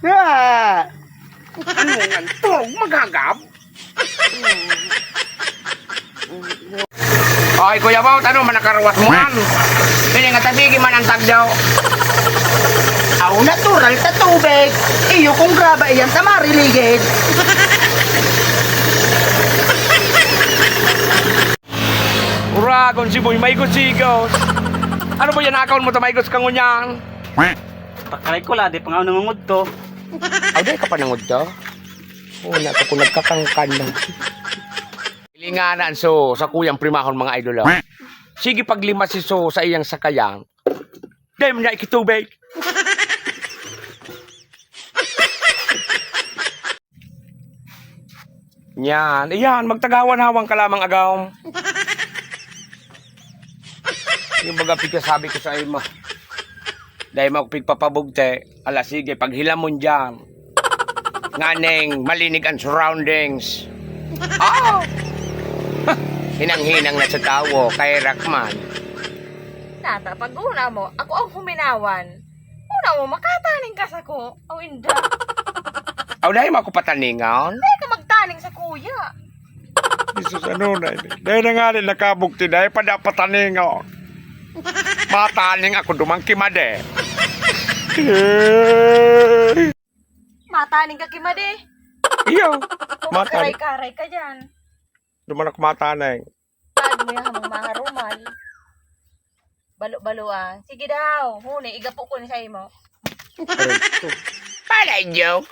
Ah! Ano nga to? Magagap? Ay, Kuya Baut, ano man nakarawas mo man? Hindi nga tabigi man ang tagdaw. Aw, natural ta tubig. Iyo kung graba iyan sa mariligid. Uragon si Boy, maigos sigos. Ano ba yan akon mo ta maigos kang unyang? Pakaray ko la, di pa nga nangungod to. Aw, di ka pa nangod to? Una ka kung nagkakangkan lang. Ilinganan so sa kuyang primahon mga idol. Sige paglima si so sa iyang sakayang. Dahil mo niya ikitubig. Yan, magtagawan hawang ka lamang agaw. Yung baga sabi ko sa iyo mo. Dahil mo pigpapabugte, ala sige, paghila mo dyan. Nganeng, malinig ang surroundings. Oh! Hinang-hinang na sa tawo, kay Rakman. Tata, pag una mo, ako ang huminawan. Una mo, makataning ka sa ko. O hindi. Aw, dahil mo ako pataningaon. Hindi ka magtaning sa kuya. Jesus, ano na ini? Dahil na nga rin nakabugti, dahil pa dapat pataningaon. Mataning ako dumangki made. Mataning ka kimade. Iyo, Kung mataning. makaray-karay ka dyan. Duman ako mataning. Tag mo yung hamang mga rumal. Balo-balo ah. Sige daw. Huni, igapo ko ni sa imo. Para joke.